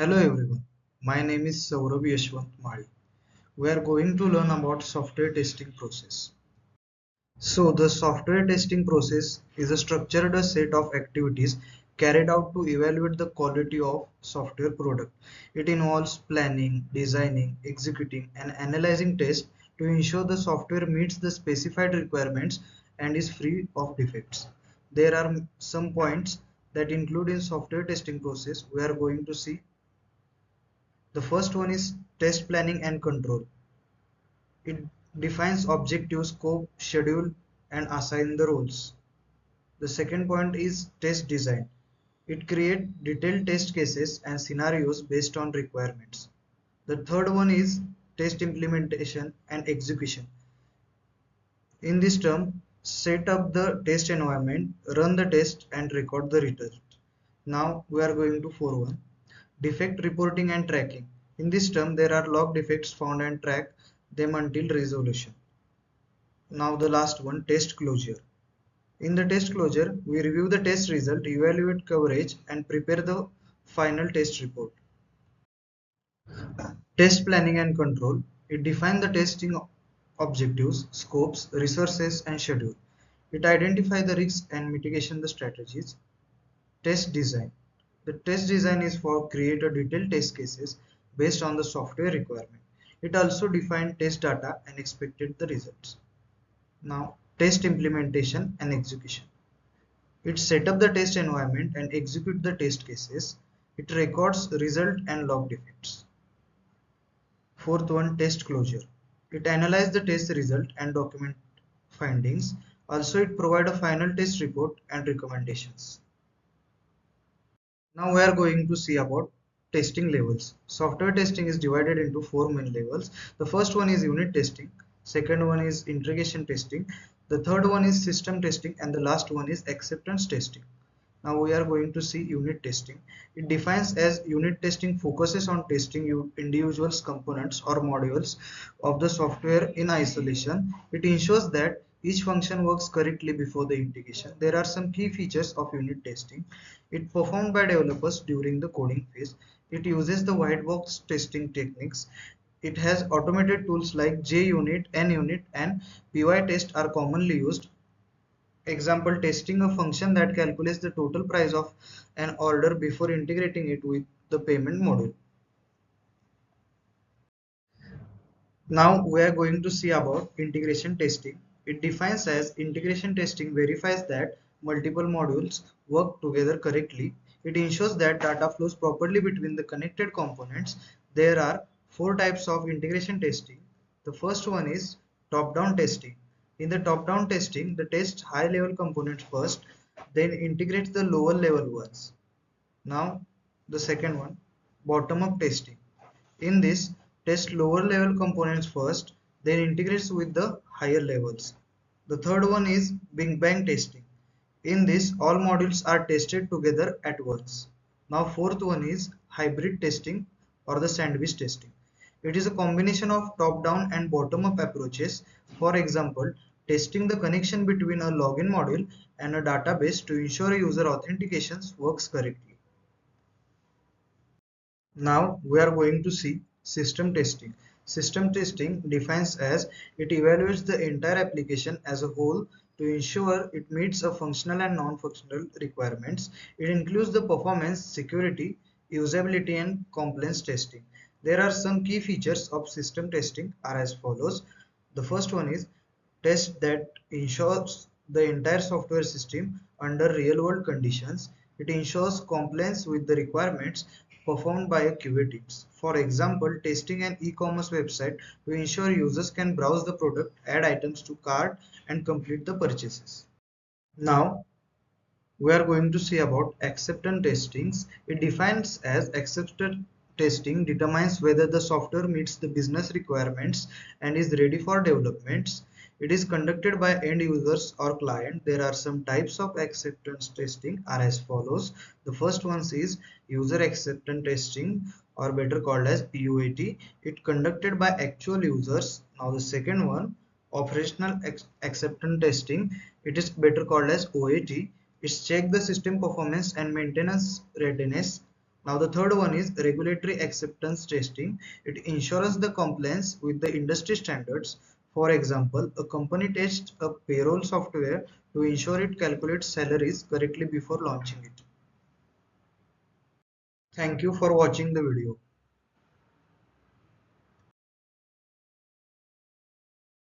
Hello everyone, my name is Saurabh Yashwant Mari. We are going to learn about software testing process. So the software testing process is a structured set of activities carried out to evaluate the quality of software product. It involves planning, designing, executing and analyzing tests to ensure the software meets the specified requirements and is free of defects. There are some points that include in software testing process we are going to see. The first one is test planning and control. It defines objective, scope, schedule, and assign the roles. The second point is test design. It creates detailed test cases and scenarios based on requirements. The third one is test implementation and execution. In this term, set up the test environment, run the test, and record the result. Now we are going to 4.1. Defect reporting and tracking. In this term, there are log defects found and track them until resolution. Now the last one, test closure. In the test closure, we review the test result, evaluate coverage, and prepare the final test report. Test planning and control. It defines the testing objectives, scopes, resources, and schedule. It identifies the risks and mitigation the strategies. Test design. The test design is for create a detailed test cases based on the software requirement. It also defines test data and expected the results. Now, test implementation and execution. It set up the test environment and execute the test cases. It records result and log defects. Fourth one, test closure. It analyzes the test result and document findings. Also, it provides a final test report and recommendations. Now we are going to see about testing levels. Software testing is divided into four main levels. The first one is unit testing, second one is integration testing, the third one is system testing, and the last one is acceptance testing. Now we are going to see unit testing. It defines as unit testing focuses on testing individuals, components or modules of the software in isolation. It ensures that each function works correctly before the integration. There are some key features of unit testing. It performed by developers during the coding phase. It uses the white box testing techniques. It has automated tools like JUnit, NUnit and PyTest are commonly used. Example, testing a function that calculates the total price of an order before integrating it with the payment module. Now we are going to see about integration testing. It defines as integration testing verifies that multiple modules work together correctly. It ensures that data flows properly between the connected components. There are four types of integration testing. The first one is top-down testing. In the top-down testing, the test high-level components first, then integrates the lower-level ones. Now, the second one, bottom-up testing. In this, test lower-level components first, then integrates with the higher levels. The third one is Big Bang testing. In this, all modules are tested together at once. Now, fourth one is hybrid testing or the sandwich testing. It is a combination of top-down and bottom-up approaches. For example, testing the connection between a login module and a database to ensure user authentications works correctly. Now we are going to see system testing. System testing defines as it evaluates the entire application as a whole to ensure it meets a functional and non-functional requirements. It includes the performance, security, usability and compliance testing. There are some key features of system testing are as follows. The first one is test that ensures the entire software system under real-world conditions. It ensures compliance with the requirements performed by a QA teams. For example, testing an e-commerce website to ensure users can browse the product, add items to cart, and complete the purchases. Now, we are going to see about acceptance testings. It defines as acceptance testing determines whether the software meets the business requirements and is ready for developments. It is conducted by end users or client. There are some types of acceptance testing are as follows. The first one is user acceptance testing or better called as UAT. It conducted by actual users. Now the second one, operational acceptance testing. It is better called as OAT. It's check the system performance and maintenance readiness. Now the third one is regulatory acceptance testing. It ensures the compliance with the industry standards. For example, a company tests a payroll software to ensure it calculates salaries correctly before launching it. Thank you for watching the video.